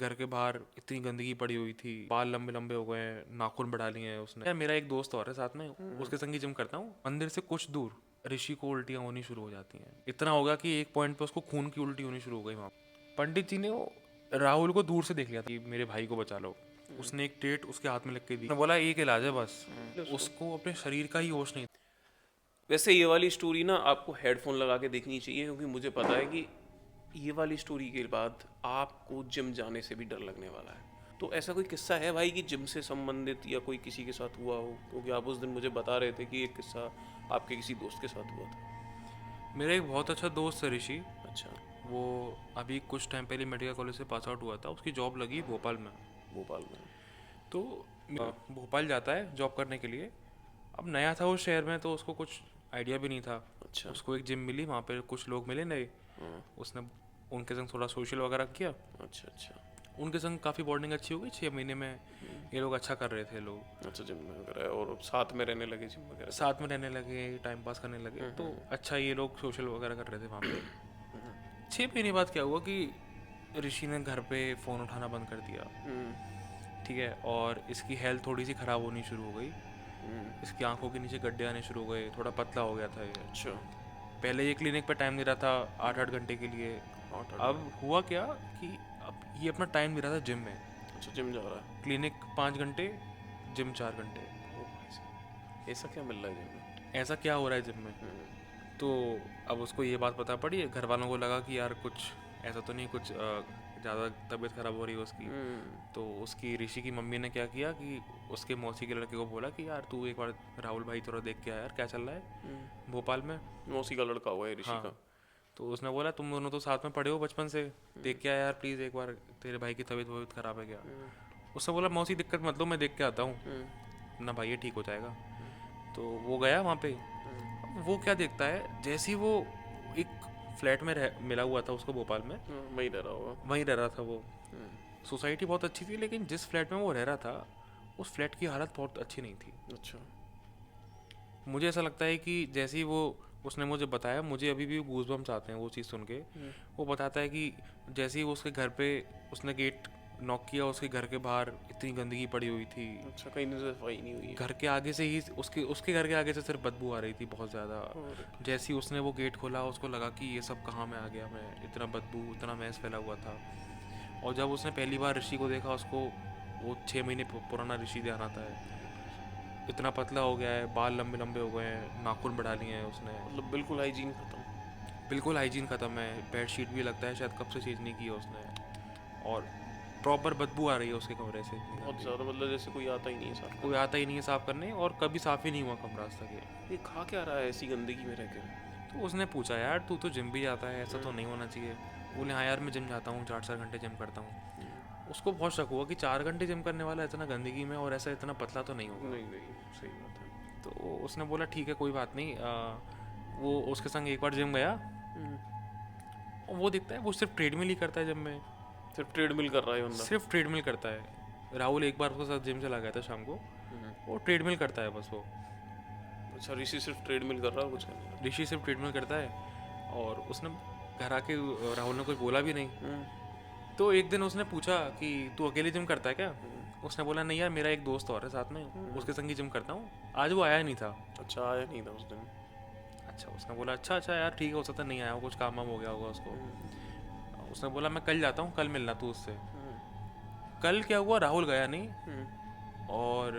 घर के बाहर इतनी गंदगी पड़ी हुई थी, बाल लंबे लंबे हो गए हैं, नाखून बढ़ा लिए हैं उसने। यार मेरा एक दोस्त और है साथ में, उसके संग ही जिम करता हूँ। मंदिर से कुछ दूर ऋषि को उल्टियाँ होनी शुरू हो जाती हैं। इतना होगा कि एक पॉइंट पे उसको खून की उल्टी होनी शुरू हो गई। वहाँ पंडित जी ने वो राहुल को दूर से देख लिया था कि मेरे भाई को बचा लो। उसने एक टेट उसके हाथ में लग के दी, उसने बोला एक इलाज है बस। उसको अपने शरीर का ही होश नहीं। वैसे ये वाली स्टोरी ना आपको हेडफोन लगा के देखनी चाहिए, क्योंकि मुझे पता है कि ये वाली स्टोरी के बाद आपको जिम जाने से भी डर लगने वाला है। तो ऐसा कोई किस्सा है भाई कि जिम से संबंधित या कोई किसी के साथ हुआ हो? क्योंकि आप उस दिन मुझे बता रहे थे कि एक किस्सा आपके किसी दोस्त के साथ हुआ था। मेरा एक बहुत अच्छा दोस्त है ऋषि। अच्छा। वो अभी कुछ टाइम पहले मेडिकल कॉलेज से पास आउट हुआ था। उसकी जॉब लगी भोपाल में। भोपाल में? तो भोपाल जाता है जॉब करने के लिए। अब नया था उस शहर में तो उसको कुछ आइडिया भी नहीं था। अच्छा। उसको एक जिम मिली, वहाँ पे कुछ लोग मिले नए। हाँ। उसने उनके संग थोड़ा सोशल वगैरह किया। अच्छा अच्छा। उनके संग काफ़ी बॉन्डिंग अच्छी हो गई। 6 महीने में ये लोग अच्छा कर रहे थे लोग। अच्छा, जिम में वगैरह और साथ में रहने लगे जिम वगैरह पे? साथ में रहने लगे, टाइम पास करने लगे, तो अच्छा ये लोग सोशल वगैरह कर रहे थे वहाँ पे। 6 महीने बाद क्या हुआ कि ऋषि ने घर पे फ़ोन उठाना बंद कर दिया। ठीक है, और इसकी हेल्थ थोड़ी सी ख़राब होनी शुरू हो गई। इसकी आंखों के नीचे गड्ढे आने शुरू हो गए, थोड़ा पतला हो गया था ये। अच्छा। पहले ये क्लिनिक पे टाइम दे रहा था 8-8 घंटे के लिए। 8-8 अब घंटे? हुआ क्या कि अब ये अपना टाइम दे रहा था जिम में। अच्छा, जिम जा रहा है? क्लिनिक 5 घंटे, जिम 4 घंटे। ओ भाई साहब, ऐसा क्या मिल रहा है जिम में? ऐसा क्या हो रहा है जिम में? तो अब उसको ये बात पता पड़ी। घर वालों को लगा कि यार कुछ ऐसा तो नहीं, कुछ ज़्यादा तबीयत ख़राब हो रही है उसकी। तो उसकी ऋषि की मम्मी ने क्या किया कि उसके मौसी के लड़के को बोला कि यार तू एक बार राहुल भाई थोड़ा देख के आया यार क्या चल रहा है भोपाल में। मौसी का लड़का हुआ है ऋषि हाँ, का? तो उसने बोला तुम दोनों तो साथ में पढ़े हो बचपन से, देख के आया यार प्लीज़ एक बार, तेरे भाई की तबीयत बहुत ख़राब है क्या। उसने बोला मौसी दिक्कत मत लो, मैं देख के आता हूँ, ना भाई ये ठीक हो जाएगा। तो वो गया वहाँ पे। वो क्या देखता है, जैसे ही वो एक फ्लैट में मिला हुआ था उसको भोपाल में। वही रह रहा होगा। वहीं रह रहा था वो। सोसाइटी बहुत अच्छी थी, लेकिन जिस फ्लैट में वो रह रहा था उस फ्लैट की हालत बहुत अच्छी नहीं थी। अच्छा। मुझे ऐसा लगता है कि जैसे ही वो उसने मुझे बताया, मुझे अभी भी गूज़बम्स आते हैं वो चीज़ सुन के। वो बताता है कि जैसे ही वो उसके घर पे उसने गेट नॉक किया, उसके घर के बाहर इतनी गंदगी पड़ी हुई थी। अच्छा, कहीं से सफाई नहीं हुई है? घर के आगे से ही उसके उसके घर के आगे से सिर्फ बदबू आ रही थी बहुत ज़्यादा। और जैसे ही उसने वो गेट खोला उसको लगा कि ये सब कहाँ में आ गया मैं, इतना बदबू, इतना मैस फैला हुआ था। और जब उसने पहली बार ऋषि को देखा, उसको वो 6 महीने पुराना ऋषि ध्यान आता है। इतना पतला हो गया है, बाल लंबे लंबे हो गए हैं, नाखून बढ़ा लिए हैं उसने। मतलब बिल्कुल हाइजीन खत्म? बिल्कुल हाइजीन ख़त्म है। बेड शीट भी लगता है शायद कब से चेंज नहीं की है उसने। और प्रॉपर बदबू आ रही है उसके कमरे से, इतनी बहुत गंदी। ज़्यादा, मतलब जैसे कोई आता ही नहीं है साफ कोई करने? आता ही नहीं है साफ़ करने, और कभी साफ़ ही नहीं हुआ कमरा आज तक ये। ये खा क्या रहा है ऐसी गंदगी में रह कर? तो उसने पूछा यार तू तो जिम भी जाता है, ऐसा तो नहीं होना चाहिए। बोले हाँ यार मैं जिम जाता हूँ, 4-4 घंटे जिम करता हूँ। उसको बहुत शक हुआ कि 4 घंटे जिम करने वाला इतना गंदगी में और ऐसा इतना पतला तो नहीं होगा। नहीं नहीं, सही बात है। तो उसने बोला ठीक है कोई बात नहीं। वो उसके संग एक बार जिम गया। और वो दिखता है वो सिर्फ ट्रेडमिल ही करता है जिम में। सिर्फ ट्रेडमिल कर रहा है बंदा? सिर्फ ट्रेडमिल करता है। राहुल एक बार उसके साथ जिम चला गया था शाम को। वो ट्रेडमिल करता है बस वो। अच्छा, ऋषि सिर्फ ट्रेडमिल कर रहा है, कुछ कर नहीं ऋषि सिर्फ ट्रेडमिल करता है। और उसने घर आके राहुल ने कुछ बोला भी नहीं। रहा? तो एक दिन उसने पूछा कि तू अकेले जिम करता है क्या। उसने बोला नहीं यार मेरा एक दोस्त और है साथ में, उसके संग ही जिम करता हूँ। आज वो आया नहीं था। अच्छा, आया नहीं था उस दिन? अच्छा, उसने बोला अच्छा अच्छा यार ठीक है, हो सकता है नहीं आया हो, कुछ काम वाम हो गया होगा उसको। उसने बोला मैं कल जाता हूँ, कल मिलना तू उससे। कल क्या हुआ, राहुल गया नहीं। और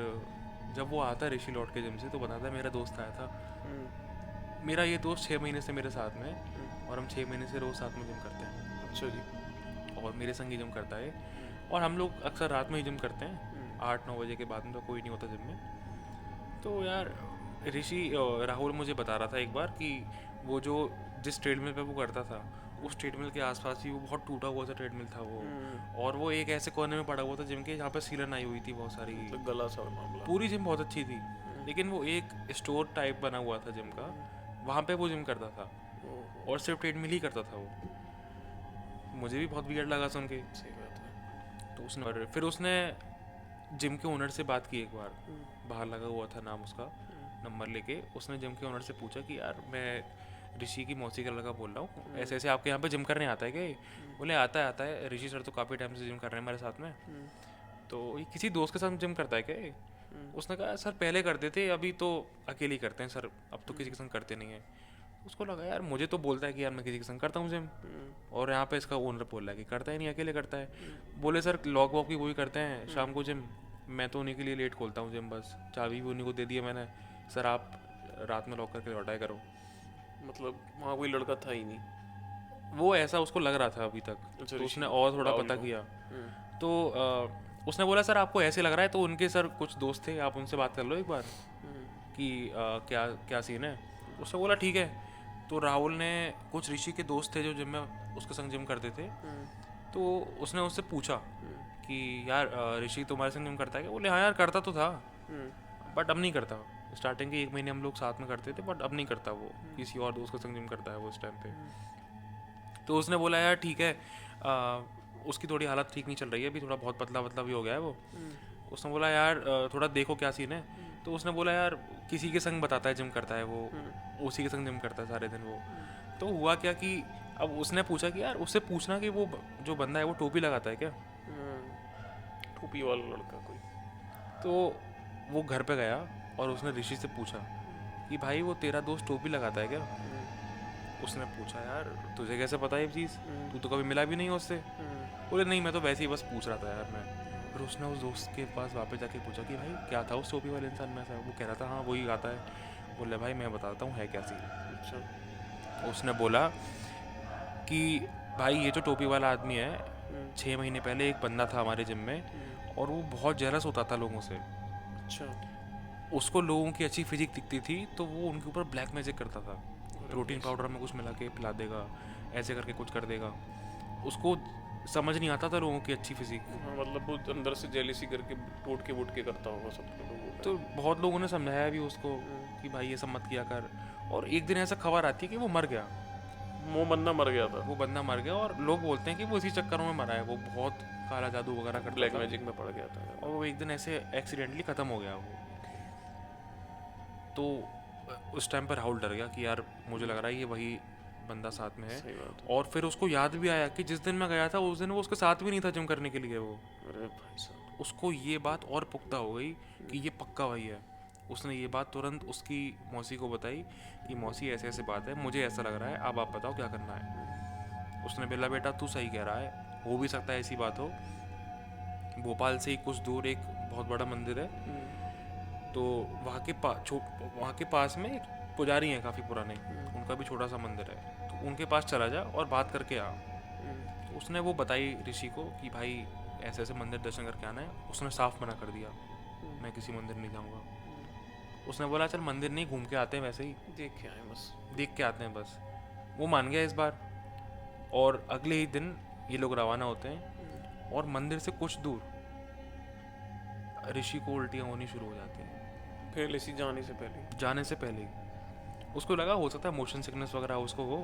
जब वो आता है ऋषि लौट के जिम से तो बताता है मेरा दोस्त आया था। मेरा ये दोस्त 6 महीने से मेरे साथ में है, और हम 6 महीने से रोज़ साथ में जिम करते हैं। अच्छा जी। और मेरे संग ही जिम करता है। और हम लोग अक्सर रात में ही जिम करते हैं, 8-9 बजे के बाद में तो कोई नहीं होता जिम में। तो यार ऋषि राहुल मुझे बता रहा था एक बार कि वो जो जिस ट्रेडमिल पे वो करता था, उस ट्रेडमिल के आसपास ही वो बहुत टूटा हुआ सा ट्रेडमिल था वो। और वो एक ऐसे कोने में पड़ा हुआ था जिम के जहाँ पे सीलन आई हुई थी बहुत सारी। मतलब गला सा मामला? पूरी जिम बहुत अच्छी थी, लेकिन वो एक स्टोर टाइप बना हुआ था जिम का, वहाँ पे वो जिम करता था। ओहो, और सिर्फ ट्रेडमिल ही करता था वो। मुझे भी बहुत वियर्ड लगा सुन के। सही बात है। तो उसने और फिर उसने जिम के ओनर से बात की एक बार। बाहर लगा हुआ था नाम उसका, नंबर लेके उसने जिम के ओनर से पूछा कि यार मैं ऋषि की मौसी का लड़का बोल रहा हूँ, ऐसे ऐसे आपके यहाँ पे जिम करने आता है क्या ये? बोले आता है, ऋषि सर तो काफ़ी टाइम से जिम कर रहे हैं हमारे साथ में। तो ये किसी दोस्त के साथ जिम करता है क्या ये? उसने कहा सर पहले करते थे, अभी तो अकेले ही करते हैं सर, अब तो किसी के संग करते नहीं है। उसको लगा यार मुझे तो बोलता है कि यार मैं किसी के संग करता हूँ जिम, और यहाँ पे इसका ओनर बोल रहा है कि करता ही नहीं, अकेले करता है। बोले सर लॉक वॉक भी वही करते हैं शाम को जिम, मैं तो उन्हीं के लिए लेट खोलता हूँ जिम, बस चाबी भी उन्हीं को दे दी है मैंने, सर आप रात में लॉक करके लौटाया करो। मतलब वहाँ कोई लड़का था ही नहीं। वो ऐसा उसको लग रहा था अभी तक। अच्छा, तो ऋषि उसने और थोड़ा राहुल पता को। किया, हम्म, तो उसने बोला सर आपको ऐसे लग रहा है, तो उनके सर कुछ दोस्त थे, आप उनसे बात कर लो एक बार कि क्या क्या सीन है। उसने बोला ठीक है। तो राहुल ने, कुछ ऋषि के दोस्त थे जो जिम में उसके संग जिम करते थे, तो उसने उससे पूछा कि यार ऋषि तुम्हारे संग जिम करता है क्या? बोले हाँ यार करता तो था, बट अब नहीं करता। स्टार्टिंग के 1 महीने हम लोग साथ में करते थे, बट अब नहीं करता, वो किसी और दोस्त के संग जिम करता है वो इस टाइम पे। तो उसने बोला यार ठीक है, उसकी थोड़ी हालत ठीक नहीं चल रही है अभी, थोड़ा बहुत पतला पतला भी हो गया है वो। उसने बोला यार थोड़ा देखो क्या सीन है। तो उसने बोला यार किसी के संग बताता है जिम करता है वो, उसी के संग जिम करता है सारे दिन वो। तो हुआ क्या कि अब उसने पूछा कि यार उससे पूछना कि वो जो बंदा है वो टोपी लगाता है क्या। टोपी वाला लड़का कोई। तो वो घर पे गया और उसने ऋषि से पूछा कि भाई वो तेरा दोस्त टोपी लगाता है क्या। उसने पूछा यार तुझे कैसे पता है ये चीज़, तू तो कभी मिला भी नहीं उससे। बोले नहीं मैं तो वैसे ही बस पूछ रहा था यार मैं। फिर उसने उस दोस्त के पास वापस जाके पूछा कि भाई क्या था उस टोपी वाले इंसान में से। वो कह रहा था हाँ वही आता है। बोले भाई मैं बताता हूँ है क्या सीन। अच्छा। उसने बोला कि भाई ये जो टोपी वाला आदमी है, 6 महीने पहले एक बंदा था हमारे जिम में, और वो बहुत जेलस होता था लोगों से। अच्छा। उसको लोगों की अच्छी फिजिक दिखती थी तो वो उनके ऊपर ब्लैक मैजिक करता था, प्रोटीन पाउडर में कुछ मिला के पिला देगा, ऐसे करके कुछ कर देगा। उसको समझ नहीं आता था लोगों की अच्छी फिजिक। हाँ, मतलब वो अंदर से जेलिसी करके टोट के करता होगा सबको लोगों का। तो बहुत लोगों ने समझाया भी उसको कि भाई ये सब मत किया कर। और एक दिन ऐसा खबर आती है कि वो मर गया, वो बंदा मर गया था। वो बंदा मर गया, और लोग बोलते हैं कि वो इसी चक्करों में मरा है, वो बहुत काला जादू वगैरह करता ब्लैक था मैजिक में पड़ गया था। और वो एक दिन ऐसे एक्सीडेंटली ख़त्म हो गया वो। तो उस टाइम पर राहुल डर गया कि यार मुझे लग रहा है ये वही बंदा साथ में है। सही बात है। और फिर उसको याद भी आया कि जिस दिन मैं गया था उस दिन वो उसके साथ भी नहीं था जिम करने के लिए वो। अरे भाई साहब। उसको ये बात और पुख्ता हो गई कि ये पक्का वही है। उसने ये बात तुरंत उसकी मौसी को बताई कि मौसी ऐसे ऐसे बात है, मुझे ऐसा लग रहा है, अब आप बताओ क्या करना है। उसने बोला बेटा तू सही कह रहा है, हो भी सकता है ऐसी बात हो। भोपाल से ही कुछ दूर एक बहुत बड़ा मंदिर है, तो वहाँ के पास में एक पुजारी हैं काफ़ी पुराने, उनका भी छोटा सा मंदिर है, तो उनके पास चला जा और बात करके आ। तो उसने वो बताई ऋषि को कि भाई ऐसे ऐसे मंदिर दर्शन करके आना है। उसने साफ मना कर दिया, मैं किसी मंदिर नहीं जाऊँगा। उसने बोला चल मंदिर नहीं घूम के आते हैं, वैसे ही देख के आए बस। देख के आते हैं बस। वो मान गया इस बार, और अगले ही दिन ये लोग रवाना होते हैं, और मंदिर से कुछ दूर ऋषि को उल्टियाँ होनी शुरू हो जाती हैं। पहले से जाने से पहले। जाने से पहले ही उसको लगा हो सकता है मोशन सिकनेस वगैरह उसको हो।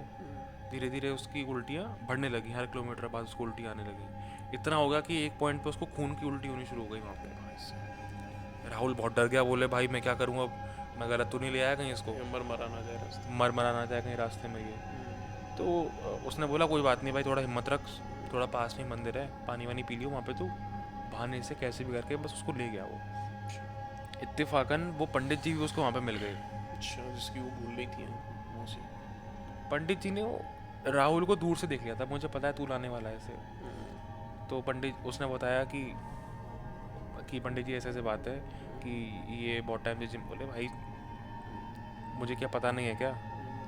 धीरे धीरे उसकी उल्टियाँ बढ़ने लगी, हर किलोमीटर बाद उसको उल्टी आने लगी। इतना होगा कि एक पॉइंट पे उसको खून की उल्टी होनी शुरू हो गई वहाँ पे। राहुल बहुत डर गया, बोले भाई मैं क्या करूँ अब, मैं गलत तो नहीं ले आया कहीं इसको, मरा ना जाए रास्ते। मरा ना जाए कहीं रास्ते में ये। तो उसने बोला कोई बात नहीं भाई, थोड़ा हिम्मत रख, थोड़ा पास में मंदिर है, पानी वानी पी लियो वहाँ पे। तू बहाने से कैसे भी करके बस उसको ले गया वो। इत्तेफाकन वो पंडित जी भी उसको वहाँ पे मिल गए। अच्छा, जिसकी वो भूल रही थी मौसी। पंडित जी ने वो राहुल को दूर से देख लिया था, मुझे पता है तू लाने वाला है ऐसे। तो पंडित उसने बताया कि पंडित जी ऐसे ऐसे बात है कि ये बहुत टाइम से जिम। बोले भाई मुझे क्या पता नहीं है क्या,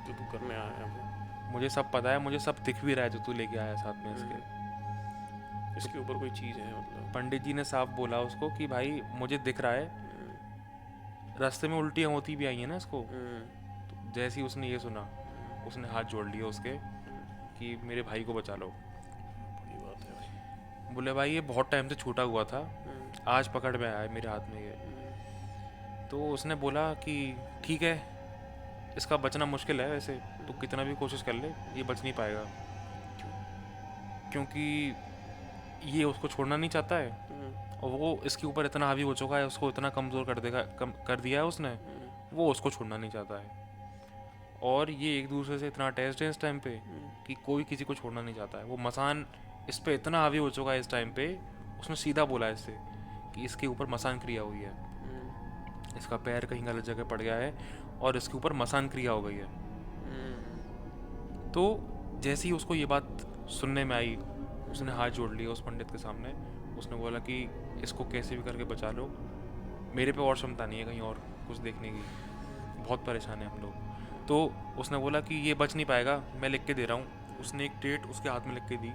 जो तू करने आया है वो। मुझे सब पता है, मुझे सब दिख भी रहा है जो तू लेके आया साथ में इसके। इसके ऊपर कोई चीज़ है मतलब। पंडित जी ने साफ बोला उसको कि भाई मुझे दिख रहा है, रास्ते में उल्टियाँ होती भी आई हैं ना इसको। तो जैसे ही उसने ये सुना, उसने हाथ जोड़ लिए उसके कि मेरे भाई को बचा लो। बड़ी बात है भाई। बोले भाई ये बहुत टाइम से छूटा हुआ था, आज पकड़ में आया है मेरे हाथ में ये। तो उसने बोला कि ठीक है, इसका बचना मुश्किल है वैसे, तो कितना भी कोशिश कर ले ये बच नहीं पाएगा, क्योंकि ये उसको छोड़ना नहीं चाहता है, और वो इसके ऊपर इतना हावी हो चुका है, उसको इतना कमज़ोर कर दिया है उसने, वो उसको छोड़ना नहीं चाहता है। और ये एक दूसरे से इतना अटैच्ड है इस टाइम पे कि कोई किसी को छोड़ना नहीं चाहता है। वो मसान इस पे इतना हावी हो चुका है इस टाइम पे, उसने सीधा बोला है इससे कि इसके ऊपर मसान क्रिया हुई है, इसका पैर कहीं गलत जगह पड़ गया है और इसके ऊपर मसान क्रिया हो गई है। तो जैसे ही उसको ये बात सुनने में आई, उसने हाथ जोड़ लिया उस पंडित के सामने। उसने बोला कि इसको कैसे भी करके बचा लो, मेरे पे और क्षमता नहीं है कहीं और कुछ देखने की, बहुत परेशान है हम लोग। तो उसने बोला कि ये बच नहीं पाएगा, मैं लिख के दे रहा हूँ। उसने एक डेट उसके हाथ में लिख के दी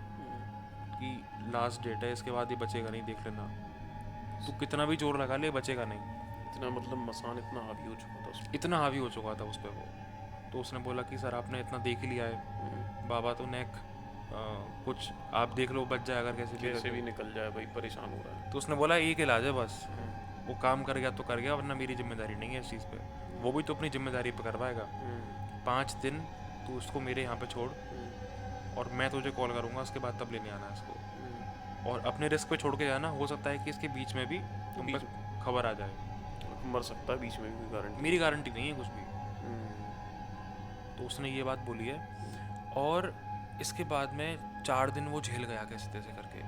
कि लास्ट डेट है, इसके बाद ये बचेगा नहीं, देख लेना। तू कितना भी जोर लगा ले, बचेगा नहीं। इतना मतलब मसान इतना हावी हो चुका था उस पे। इतना हावी हो चुका था उस पर वो। तो उसने बोला कि सर आपने इतना देख ही लिया है, बाबा तो नेक कुछ आप देख लो, बच जाए अगर कैसे कैसे भी निकल जाए भाई, परेशान हो रहा है। तो उसने बोला एक इलाज है बस, वो काम कर गया तो कर गया, वरना मेरी जिम्मेदारी नहीं है इस चीज़ पे। वो भी तो अपनी जिम्मेदारी पे करवाएगा। 5 दिन तू उसको मेरे यहाँ पे छोड़ और मैं तुझे कॉल करूँगा, उसके बाद तब लेने आना है इसको। और अपने रिस्क पे छोड़ के जाना, हो सकता है कि इसके बीच में भी तुम पर खबर आ जाए। मर सकता है बीच में भी, गारंटी। मेरी गारंटी नहीं है कुछ भी। तो उसने ये बात बोली है। और इसके बाद में 4 दिन वो झेल गया कैसे तैसे करके।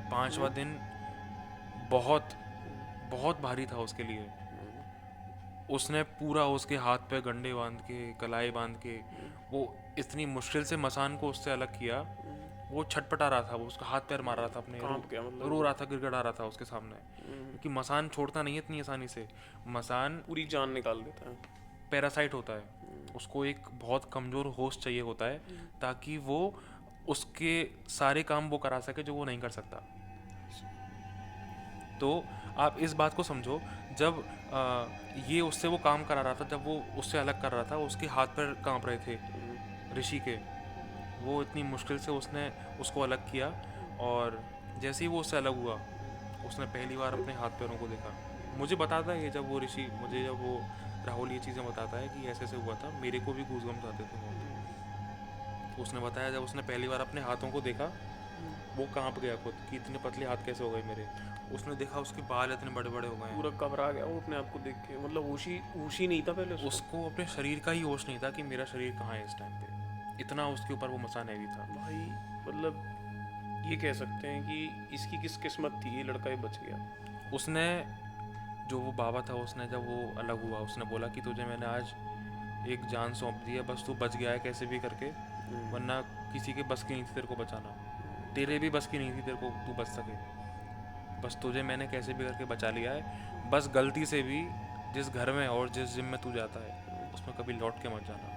5वां दिन बहुत बहुत भारी था उसके लिए। उसने पूरा उसके हाथ पे गंडे बांध के, कलाई बांध के, वो इतनी मुश्किल से मसान को उससे अलग किया। वो छटपटा रहा था, वो उसका हाथ पैर मार रहा था अपने, कांप गया मतलब। रो रहा था, गिड़गिड़ा रहा था उसके सामने, क्योंकि मसान छोड़ता नहीं है इतनी आसानी से। मसान पूरी जान निकाल देता है। पैरासाइट होता है, उसको एक बहुत कमज़ोर होस्ट चाहिए होता है ताकि वो उसके सारे काम वो करा सके जो वो नहीं कर सकता। तो आप इस बात को समझो, जब ये उससे वो काम करा रहा था, जब वो उससे अलग कर रहा था, उसके हाथ पैर कांप रहे थे ऋषि के। वो इतनी मुश्किल से उसने उसको अलग किया। और जैसे ही वो उससे अलग हुआ, उसने पहली बार अपने हाथ पैरों को देखा। मुझे बताता है ये, जब वो ऋषि मुझे, जब वो राहुल ये चीज़ें बताता है कि ऐसे ऐसे हुआ था, मेरे को भी गूज़बम्स आते थे बहुत। उसने बताया जब उसने पहली बार अपने हाथों को देखा, वो कांप गया खुद कि इतने पतले हाथ कैसे हो गए मेरे। उसने देखा उसके बाल इतने बड़े बड़े हो गए हैं। पूरा घबरा गया वो अपने आप को देख के, मतलब होश ही नहीं था पहले उसको। उसको अपने शरीर का ही होश नहीं था कि मेरा शरीर कहाँ है इस टाइम पे। इतना उसके ऊपर वो मसान हैवी था भाई। मतलब ये कह सकते हैं कि इसकी किस किस्मत थी, ये लड़का ये बच गया। उसने, जो वो बाबा था, उसने जब वो अलग हुआ, उसने बोला कि तुझे मैंने आज एक जान सौंप दी है, बस तू बच गया है कैसे भी करके, वरना किसी के बस की नहीं थी तेरे को बचाना, तेरे भी बस की नहीं थी तेरे को तू बच सके। बस तुझे मैंने कैसे भी करके बचा लिया है। बस गलती से भी जिस घर में और जिस जिम में तू जाता है उसमें कभी लौट के मत जाना।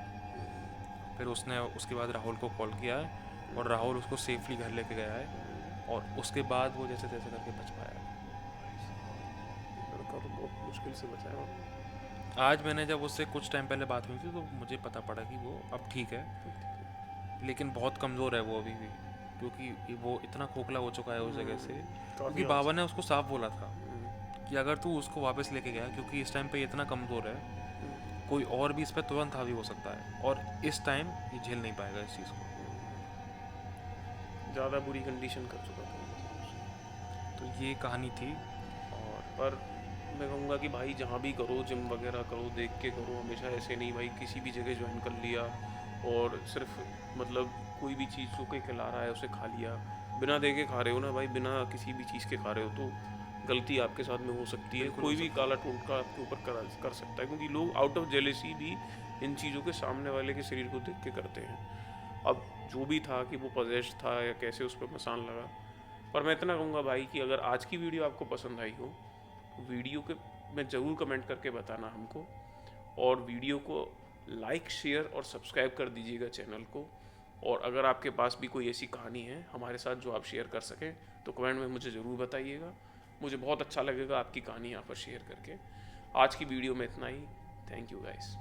फिर उसने उसके बाद राहुल को कॉल किया है और राहुल उसको सेफली घर लेके गया है और उसके बाद वो जैसे तैसे करके बच पाया है। लड़का तो बहुत मुश्किल से बचा है। आज मैंने जब उससे कुछ टाइम पहले बात हुई थी तो मुझे पता पड़ा कि वो अब ठीक है, लेकिन बहुत कमज़ोर है वो अभी भी, क्योंकि वो इतना खोखला हो चुका है उस जगह से। क्योंकि बाबा ने उसको साफ बोला था कि अगर तू उसको वापस लेके गया, क्योंकि इस टाइम पे ये इतना कमज़ोर है, कोई और भी इस पर तुरंत हावी हो सकता है और इस टाइम ये झेल नहीं पाएगा इस चीज़ को। ज़्यादा बुरी कंडीशन कर चुका था। तो ये कहानी थी। और पर मैं कहूँगा कि भाई जहाँ भी करो, जिम वगैरह करो, देख के करो, हमेशा ऐसे नहीं भाई किसी भी जगह ज्वाइन कर लिया और सिर्फ मतलब कोई भी चीज़ जो कोई खिला रहा है उसे खा लिया। बिना देखे खा रहे हो ना भाई, बिना किसी भी चीज़ के खा रहे हो तो गलती आपके साथ में हो सकती है। कोई भी काला टोटका आपके ऊपर कर सकता है, क्योंकि लोग आउट ऑफ जेलेसी भी इन चीज़ों के सामने वाले के शरीर को देख के करते हैं। अब जो भी था कि वो पजेश था या कैसे उस पर मसान लगा, पर मैं इतना कहूँगा भाई कि अगर आज की वीडियो आपको पसंद आई हो, वीडियो के में ज़रूर कमेंट करके बताना हमको, और वीडियो को लाइक, शेयर और सब्सक्राइब कर दीजिएगा चैनल को। और अगर आपके पास भी कोई ऐसी कहानी है हमारे साथ जो आप शेयर कर सकें तो कमेंट में मुझे ज़रूर बताइएगा। मुझे बहुत अच्छा लगेगा आपकी कहानी यहाँ पर शेयर करके। आज की वीडियो में इतना ही। Thank you guys.